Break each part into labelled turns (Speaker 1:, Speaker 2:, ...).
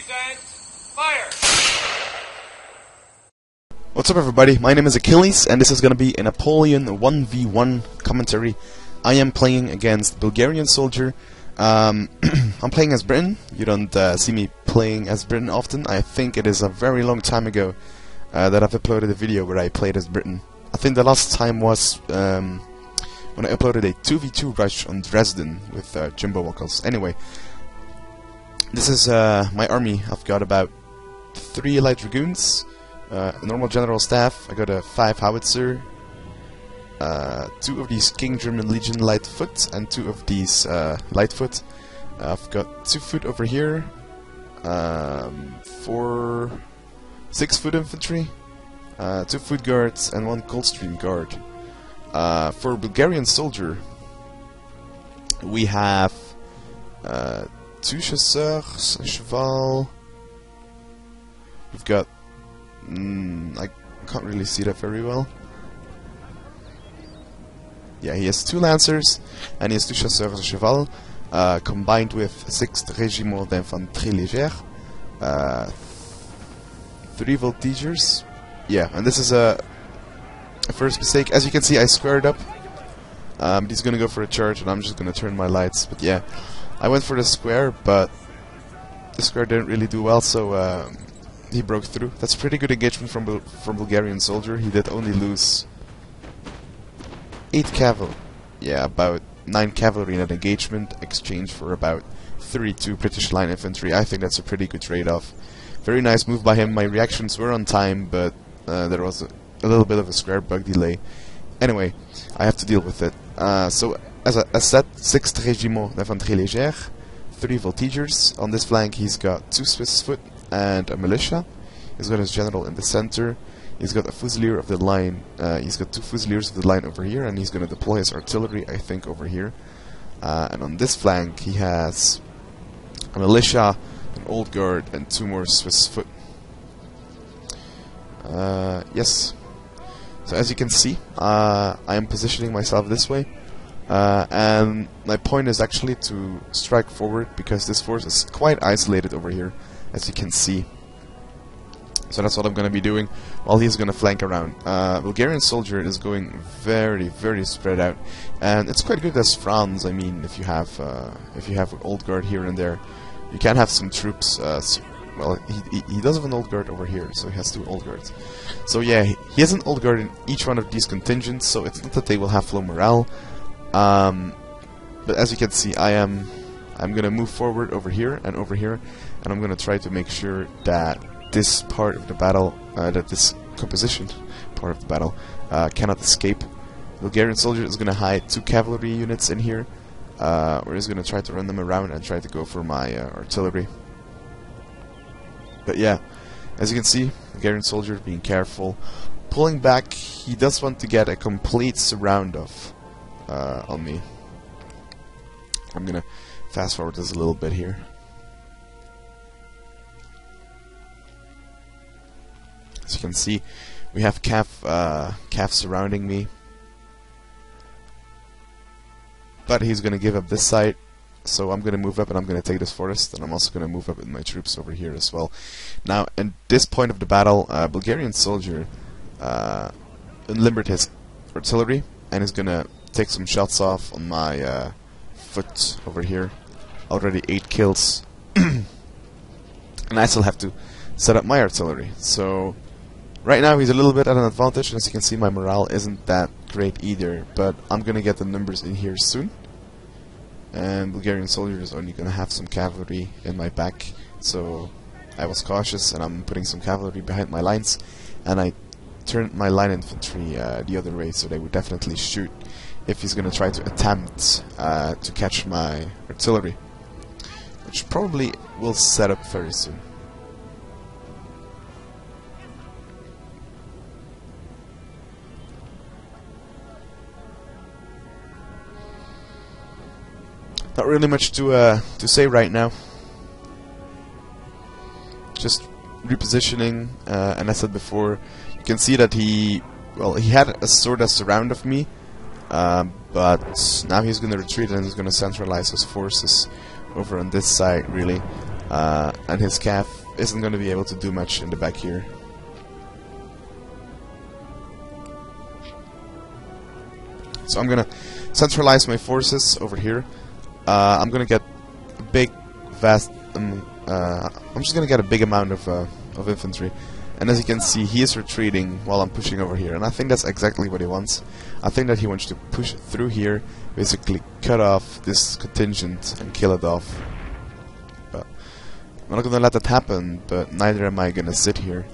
Speaker 1: stand, fire!
Speaker 2: What's up everybody, my name is Achilles and this is going to be a Napoleon 1v1 commentary. I am playing against Bulgarian soldier. I'm playing as Britain. You don't see me playing as Britain often. I think it is a very long time ago that I've uploaded a video where I played as Britain. I think the last time was when I uploaded a 2v2 rush on Dresden with Jumbo Wackles. Anyway, this is my army. I've got about 3 light dragoons, a normal general staff. I got a 5 howitzer, 2 of these King German Legion light foot, and 2 of these light foot. I've got 2 foot over here, 6 foot infantry, 2 foot guards, and 1 Coldstream guard. For Bulgarian soldier, we have 2 chasseurs, a cheval. We've got I can't really see that very well. Yeah, he has 2 lancers and he has 2 chasseurs, a cheval, combined with 6th Régiment d'Infanterie Légère, 3 voltigeurs. Yeah, and this is a first mistake. As you can see, I squared up. He's gonna go for a charge, and I'm just gonna turn my lights. But yeah, I went for the square, but the square didn't really do well, so he broke through. That's pretty good engagement from Bulgarian soldier. He did only lose 8 cavalry. Yeah, about 9 cavalry in that engagement, exchanged for about 32 British line infantry. I think that's a pretty good trade-off. Very nice move by him. My reactions were on time, but there was a little bit of a square bug delay. Anyway, I have to deal with it. So, as said, 6th Régiment d'Infanterie Légère, 3 voltigeurs. On this flank, he's got 2 Swiss foot and a militia. He's got his general in the center. He's got a fusilier of the line. He's got 2 fusiliers of the line over here, and he's going to deploy his artillery, I think, over here. And on this flank, he has a militia, an old guard, and 2 more Swiss foot. Yes. So as you can see, I am positioning myself this way, and my point is actually to strike forward because this force is quite isolated over here, as you can see. So that's what I'm going to be doing while he's going to flank around. Bulgarian soldier is going very, very spread out, and it's quite good as Franz. I mean, if you have an old guard here and there, you can have some troops. Well, he does have an old guard over here, so he has 2 old guards. So yeah, he has an old guard in each one of these contingents, so it's not that they will have low morale. But as you can see, I'm gonna move forward over here, and I'm gonna try to make sure that this part of the battle, that this composition part of the battle, cannot escape. Bulgarian soldier is gonna hide 2 cavalry units in here, or is gonna try to run them around and try to go for my artillery. But yeah, as you can see, Bulgarian soldier being careful, pulling back. He does want to get a complete surround of on me. I'm gonna fast forward this a little bit here. As you can see, we have Cav surrounding me, but he's gonna give up this side. So I'm going to move up and I'm going to take this forest, and I'm also going to move up with my troops over here as well. Now, at this point of the battle, Bulgarian soldier unlimbered his artillery and is going to take some shots off on my foot over here. Already 8 kills. And I still have to set up my artillery. So right now he's a little bit at an advantage, and as you can see, my morale isn't that great either, but I'm going to get the numbers in here soon. And Bulgarian soldier is only going to have some cavalry in my back, so I was cautious, and I'm putting some cavalry behind my lines, and I turned my line infantry the other way, so they would definitely shoot if he's going to try to attempt to catch my artillery, which probably will set up very soon. Not really much to say right now. Just repositioning, and as I said before, you can see that he had a sort of surround of me, but now he's going to retreat and he's going to centralize his forces over on this side, really, and his cav isn't going to be able to do much in the back here. So I'm going to centralize my forces over here. I'm going to get a big, vast... I'm just going to get a big amount of infantry. And as you can see, he is retreating while I'm pushing over here. And I think that's exactly what he wants. I think that he wants to push through here, basically cut off this contingent and kill it off. But I'm not gonna let that happen, but neither am I gonna sit here.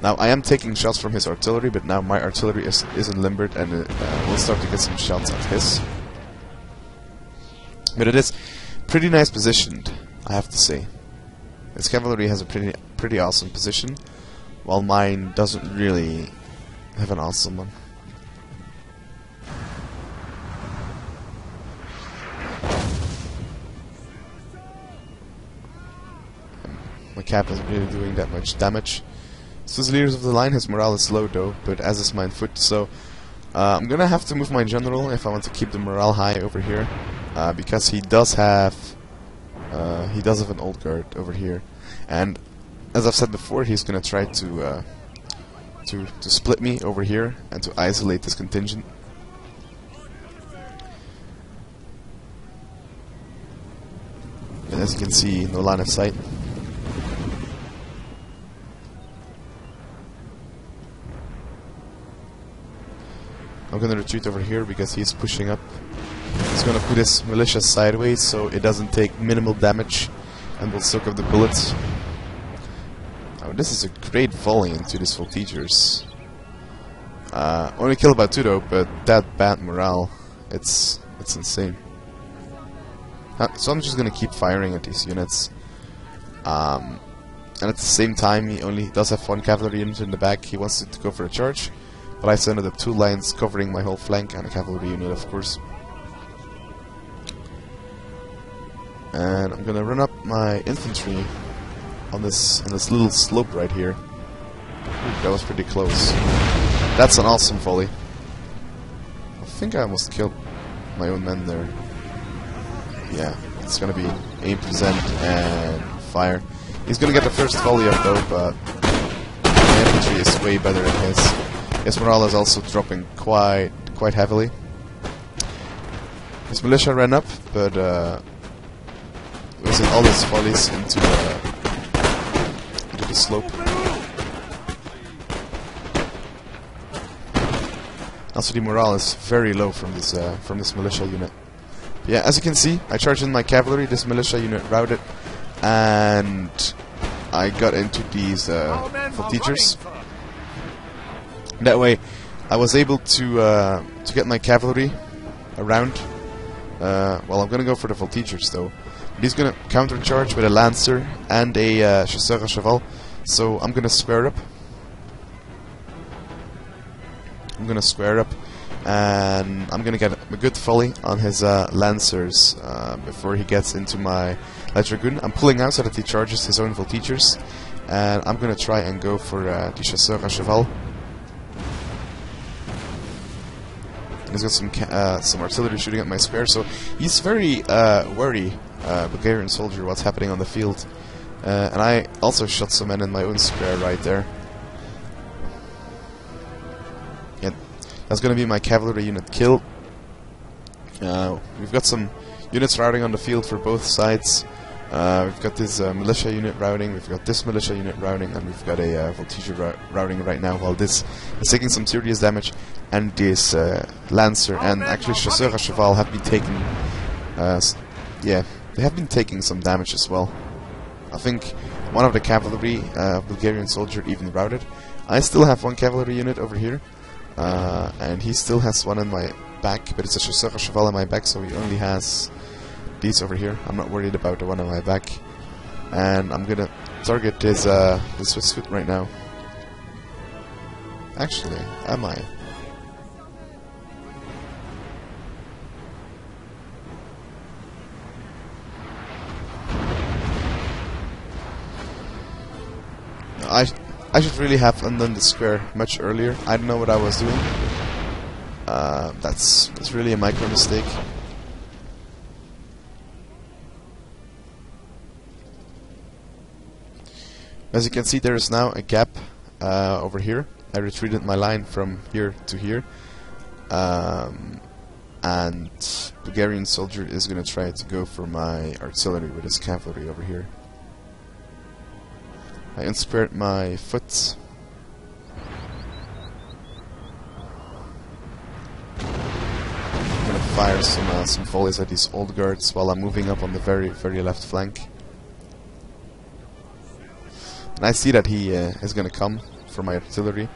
Speaker 2: Now, I am taking shots from his artillery, but now my artillery isn't limbered, and we'll start to get some shots at his. But it is pretty nice positioned, I have to say. His cavalry has a pretty awesome position, while mine doesn't really have an awesome one. My cap isn't really doing that much damage. So as leaders of the line, his morale is low though, but as is mine foot, so I'm gonna have to move my general if I want to keep the morale high over here, because he does have an old guard over here, and as I've said before, he's gonna try to split me over here and to isolate this contingent. And as you can see, no line of sight. I'm gonna retreat over here because he's pushing up. He's gonna put his militia sideways so it doesn't take minimal damage and will soak up the bullets. Oh, this is a great volley into these voltigeurs. Only killed by 2 though, but that bad morale, it's insane. So I'm just gonna keep firing at these units. And at the same time, he only does have 1 cavalry unit in the back. He wants to go for a charge. But I sent up 2 lines covering my whole flank and a cavalry unit, of course. And I'm gonna run up my infantry on this little slope right here. Ooh, that was pretty close. That's an awesome volley. I think I almost killed my own men there. Yeah, it's gonna be aim, present, and fire. He's gonna get the first volley up though, but my infantry is way better than his. His morale is also dropping quite heavily. His militia ran up, but wasted all his volleys into the slope. Also, the morale is very low from this militia unit. But yeah, as you can see, I charged in my cavalry. This militia unit routed, and I got into these voltigeurs. That way, I was able to get my cavalry around. Well, I'm gonna go for the voltigeurs though. He's gonna countercharge with a lancer and a chasseur à cheval. So I'm gonna square up. And I'm gonna get a good volley on his lancers before he gets into my light dragoon. I'm pulling out so that he charges his own voltigeurs, and I'm gonna try and go for the chasseur à cheval. He's got some artillery shooting at my square, so he's very wary, Bulgarian soldier, what's happening on the field. And I also shot some men in my own square right there. Yeah, that's gonna be my cavalry unit killed. We've got some units routing on the field for both sides. We've got this militia unit routing, we've got this militia unit routing, and we've got a voltigeur routing right now, while this is taking some serious damage, and this lancer and actually chasseur à cheval have been taking, yeah, they have been taking some damage as well. I think one of the cavalry Bulgarian soldier even routed. I still have 1 cavalry unit over here, and he still has 1 in my back, but it's a chasseur à cheval in my back, so he only has these over here. I'm not worried about the one on my back, and I'm gonna target his Swiss foot right now. Actually, am I? I should really have undone the square much earlier. I don't know what I was doing. That's really a micro mistake. As you can see, there is now a gap over here. I retreated my line from here to here. And Bulgarian soldier is going to try to go for my artillery with his cavalry over here. I unsquared my foot. I'm going to fire some volleys at these old guards while I'm moving up on the very left flank. And I see that he is going to come for my artillery,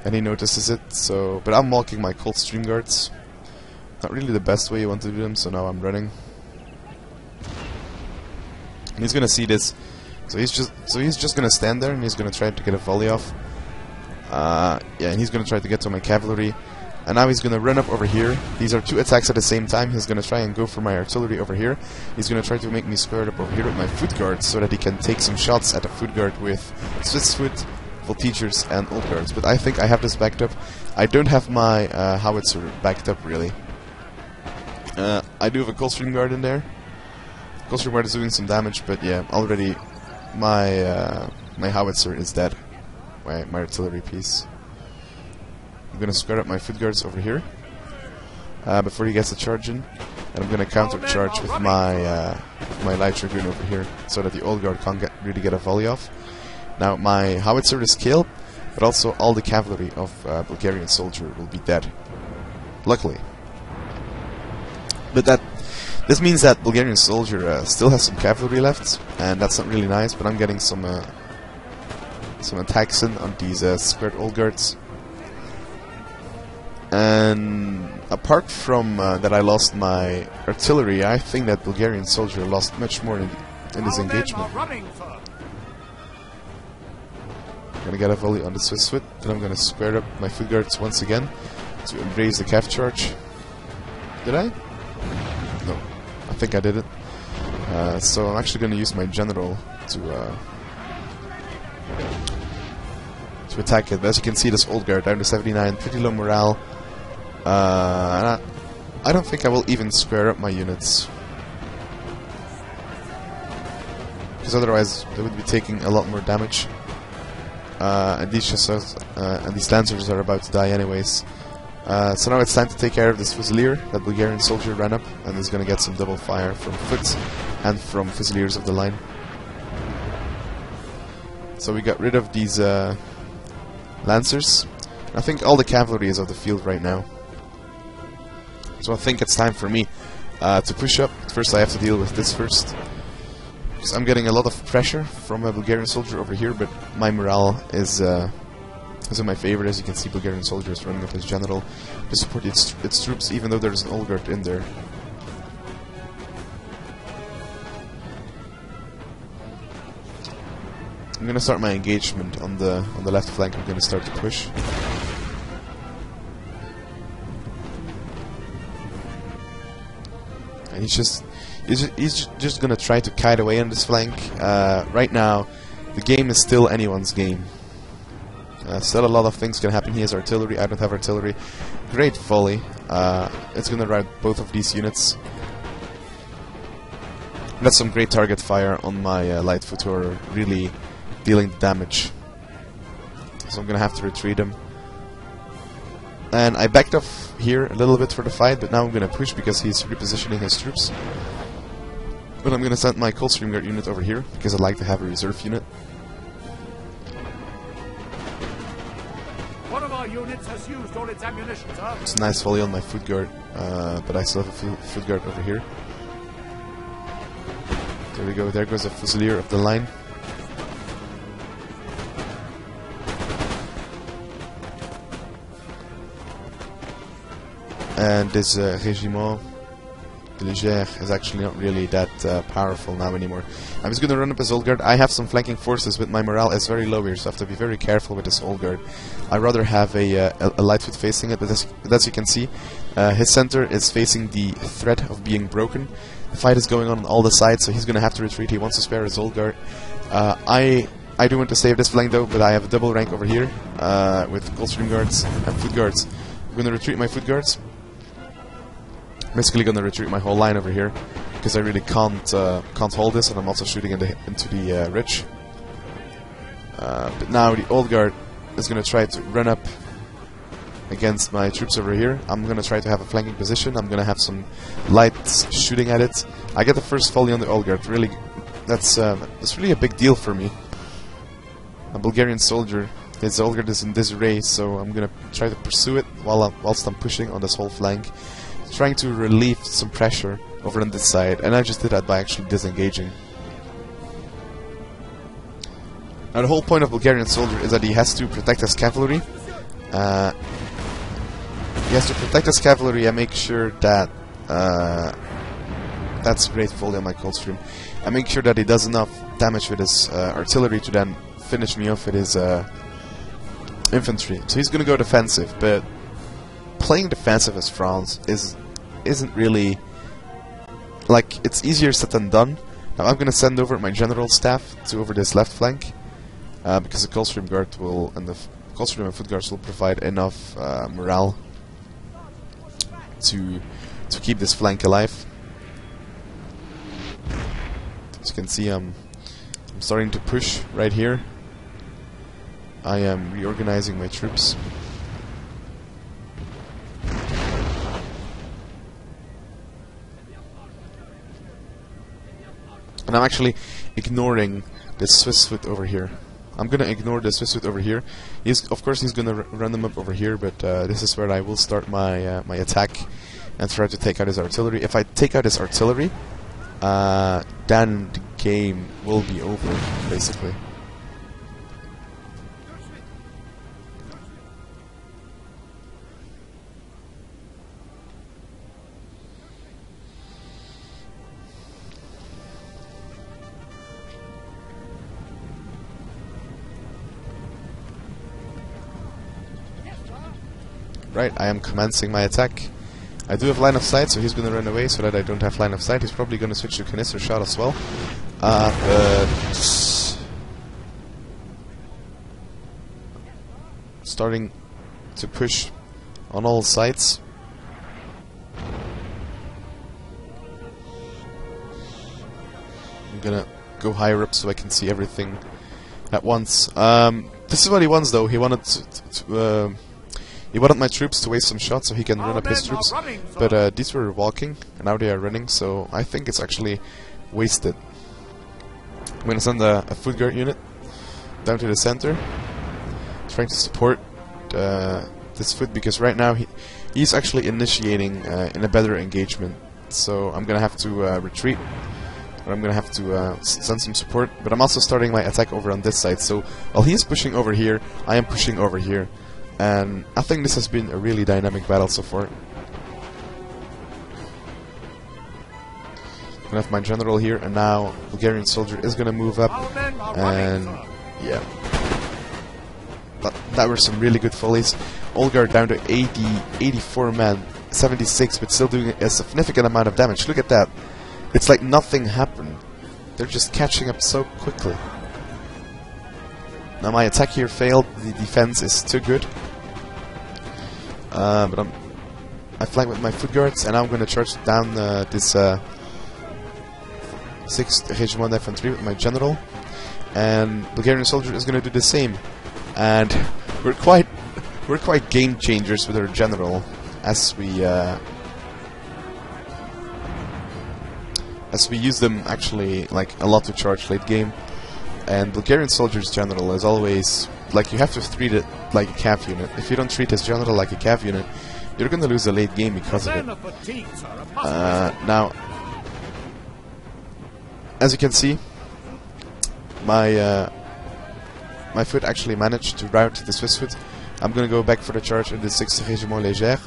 Speaker 2: and he notices it. So, but I'm walking my Coldstream guards. Not really the best way you want to do them, so now I'm running. And he's gonna see this, so he's just gonna stand there and he's gonna try to get a volley off. Yeah, and he's gonna try to get to my cavalry, and now he's gonna run up over here. These are two attacks at the same time. He's gonna try and go for my artillery over here. He's gonna try to make me squared up over here with my foot guards, so that he can take some shots at the foot guard with Swiss foot, voltigeurs, and old guards. But I think I have this backed up. I don't have my howitzer backed up really. I do have a Coldstream guard in there. Coldstream guard is doing some damage, but yeah, already my my howitzer is dead. My artillery piece. I'm gonna square up my foot guards over here before he gets a charge in, and I'm gonna counter charge with my my light dragoon over here, so that the old guard can't really get a volley off. Now my howitzer is killed, but also all the cavalry of Bulgarian soldier will be dead. Luckily. But this means that Bulgarian soldier still has some cavalry left, and that's not really nice. But I'm getting some attacks in on these squared old guards. And apart from that, I lost my artillery. I think that Bulgarian soldier lost much more in this engagement. I'm gonna get a volley on the Swiss foot, and I'm gonna square up my foot guards once again to embrace the cav charge. Did I? No, I think I did it. So I'm actually going to use my general to attack it. But as you can see, this old guard down to 79, pretty low morale. And I don't think I will even square up my units, because otherwise they would be taking a lot more damage. And these lancers are about to die anyways. So now it's time to take care of this Fusilier. That Bulgarian soldier ran up and is going to get some double fire from foot and from Fusiliers of the line. So we got rid of these Lancers. I think all the cavalry is off the field right now. So I think it's time for me to push up. First I have to deal with this first, because I'm getting a lot of pressure from a Bulgarian soldier over here, but my morale is in my favor. As you can see, Bulgarian soldier is running up his general to support its troops, even though there's an old guard in there. I'm gonna start my engagement on the left flank. I'm gonna start to push. And he's just gonna try to kite away on this flank. Right now, the game is still anyone's game. Still a lot of things can happen. He has artillery, I don't have artillery. Great volley. It's gonna rout both of these units. That's some great target fire on my light foot, who are really dealing damage. So I'm gonna have to retreat him. And I backed off here a little bit for the fight, but now I'm gonna push because he's repositioning his troops. But I'm gonna send my Coldstream Guard unit over here, because I like to have a reserve unit.
Speaker 1: One of our units has used all its ammunition, sir.
Speaker 2: It's a nice volley on my foot guard, but I still have a foot guard over here. There we go, there goes a Fusilier of the line. And this Régiment de Légère is actually not really that powerful now anymore. I'm just going to run up his old guard. I have some flanking forces, but my morale is very low here, so I have to be very careful with this old guard. I'd rather have a light foot facing it, but as you can see, his center is facing the threat of being broken. The fight is going on all the sides, so he's going to have to retreat. He wants to spare his old guard. I do want to save this flank though, but I have a double rank over here with Coldstream Guards and foot guards. I'm going to retreat my foot guards. Basically gonna retreat my whole line over here, because I really can't hold this, and I'm also shooting into the ridge. But now the Old Guard is going to try to run up against my troops over here. I'm going to try to have a flanking position. I'm going to have some lights shooting at it. I get the first volley on the Old Guard. Really, that's really a big deal for me. A Bulgarian soldier. His Old Guard is in disarray, so I'm going to try to pursue it whilst I'm pushing on this whole flank, trying to relieve some pressure over on this side. And I just did that by actually disengaging. Now the whole point of Bulgarian soldier is that he has to protect his cavalry. He has to protect his cavalry and make sure that that's great volley on my cold stream. And make sure that he does enough damage with his artillery to then finish me off with his infantry. So he's gonna go defensive, but playing defensive as France isn't really, like, it's easier said than done. Now I'm gonna send over my general staff to over this left flank. Because the Coldstream Guard will, and the Coldstream and Foot Guards will provide enough morale to keep this flank alive. As you can see, I'm starting to push right here. I am reorganizing my troops. And I'm actually ignoring this Swiss foot over here. I'm gonna ignore the Swiss foot over here. Of course he's gonna run them up over here, but this is where I will start my my attack and try to take out his artillery. If I take out his artillery, then the game will be over, basically. Right, I am commencing my attack. I do have line of sight, so he's gonna run away so that I don't have line of sight. He's probably gonna switch to canister shot as well. But starting to push on all sides. I'm gonna go higher up so I can see everything at once. This is what he wants, though. He wanted he wanted my troops to waste some shots so he can run up his troops, but these were walking, and now they are running, so I think it's actually wasted. I'm gonna send a foot guard unit down to the center, trying to support this foot, because right now he's actually initiating in a better engagement, so I'm gonna have to retreat, but I'm gonna have to send some support, but I'm also starting my attack over on this side, so while he's pushing over here, I am pushing over here. And I think this has been a really dynamic battle so far. I'm gonna have my general here, and now Bulgarian soldier is gonna move up, and yeah. But that were some really good volleys. Old Guard down to 84 men, 76, but still doing a significant amount of damage. Look at that. It's like nothing happened. They're just catching up so quickly. Now my attack here failed, the defense is too good. But I flank with my foot guards, and I'm going to charge down this 6th Regiment Infantry with my general. And Bulgarian soldier is going to do the same. And we're quite game changers with our general as we use them actually like a lot to charge late game. And Bulgarian soldier's general is always, like, you have to treat it like a cav unit. If you don't treat his general like a cav unit, you're gonna lose the late game because of it. Now, as you can see, my foot actually managed to rout the Swiss foot. I'm gonna go back for the charge in the 6th Régiment Léger.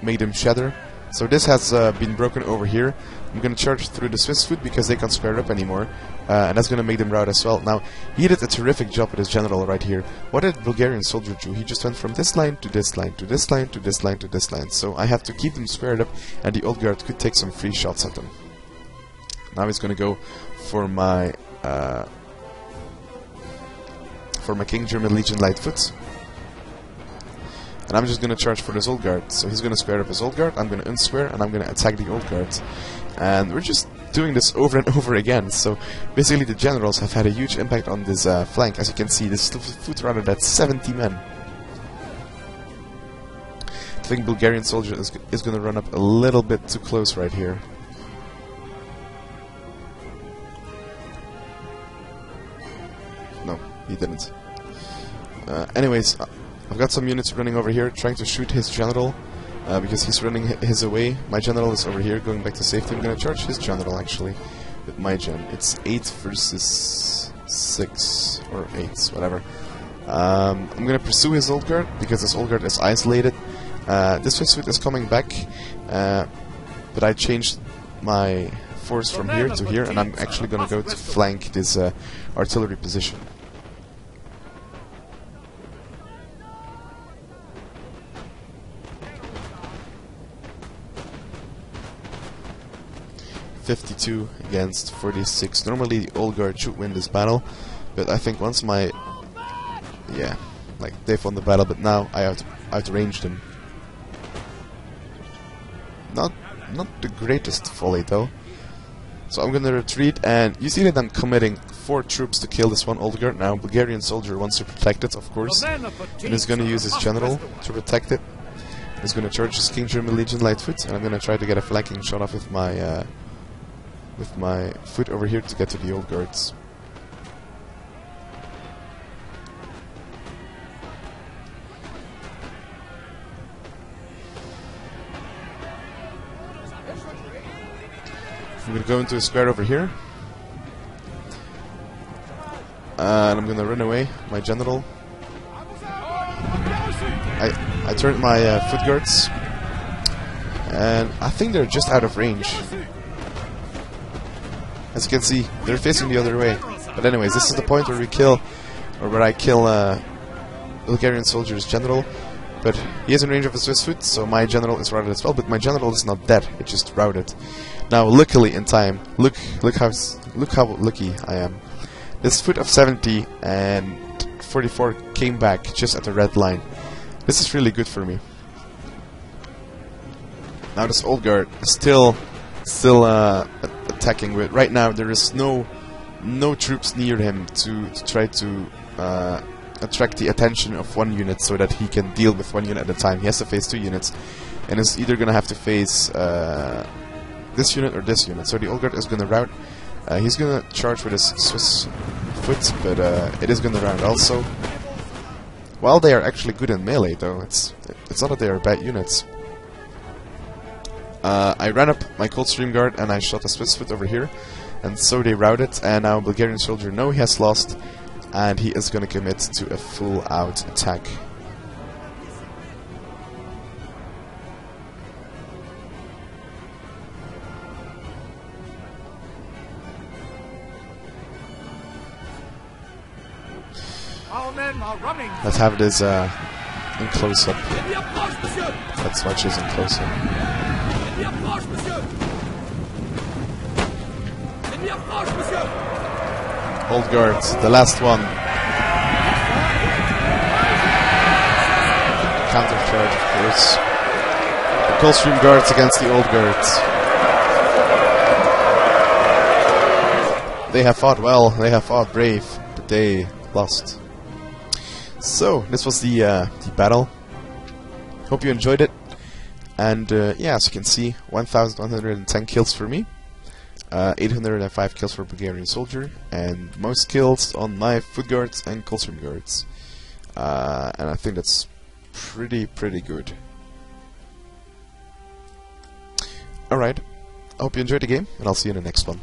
Speaker 2: Made him shatter. So this has been broken over here. I'm going to charge through the Swiss foot because they can't square up anymore. And that's going to make them rout as well. Now, he did a terrific job with his general right here. What did Bulgarian soldier do? He just went from this line to this line to this line to this line to this line. So I have to keep them squared up, and the Old Guard could take some free shots at them. Now he's going to go for my King German Legion Lightfoot. And I'm just going to charge for this Old Guard. So he's going to square up his Old Guard, I'm going to unsquare, and I'm going to attack the Old Guard. And we're just doing this over and over again. So basically the generals have had a huge impact on this flank. As you can see, this foot routed at 70 men. I think Bulgarian soldier is going to run up a little bit too close right here. No, he didn't. Anyways, I've got some units running over here trying to shoot his general because he's running his away. My general is over here going back to safety. I'm going to charge his general actually with my gen. It's 8 versus 6 or 8, whatever. I'm going to pursue his old guard because his old guard is isolated. This Swiss foot is coming back, but I changed my force from here to here, and I'm actually going to go to flank this artillery position. (52 against 46). Normally the old guard should win this battle, but I think once my they've won the battle, but now I outranged them. Not the greatest volley though. So I'm gonna retreat, and you see that I'm committing 4 troops to kill this one old guard. Now Bulgarian soldier wants to protect it, of course, and is gonna use his general to protect it. He's gonna charge his King German Legion Lightfoot, and I'm gonna try to get a flanking shot off with my foot over here to get to the old guards. I'm gonna go into a square over here, and I'm gonna run away. My general. I turned my foot guards, and I think they're just out of range. As you can see, they're facing the other way. But anyways, this is the point where we kill, or where I kill Bulgarian soldier's general. But he is in range of a Swiss foot, so my general is routed as well. But my general is not dead; it just routed. Now, luckily in time, look how lucky I am. This foot of 70 and 44 came back just at the red line. This is really good for me. Now this old guard is still attacking. With right now there is no troops near him to try to attract the attention of one unit so that he can deal with one unit at a time. He has to face 2 units, and is either gonna have to face this unit or this unit. So the old guard is gonna rout. He's gonna charge with his Swiss foot, but it is gonna rout also. While they are actually good in melee, though, it's not that they are bad units. I ran up my Coldstream Guard and I shot a Swiss foot over here, and so they routed. And now Bulgarian soldier know he has lost, and he is going to commit to a full-out attack. Let's have this in close-up. Let's watch this in close-up. Old guards, the last one. Counter-charge, of course. The Coldstream Guards against the old guards. They have fought well, they have fought brave, but they lost. So, this was the battle. Hope you enjoyed it. And yeah, as you can see, 1,110 kills for me, 805 kills for Bulgarian soldier, and most kills on my foot guards and Coldstream Guards. And I think that's pretty good. Alright, I hope you enjoyed the game, and I'll see you in the next one.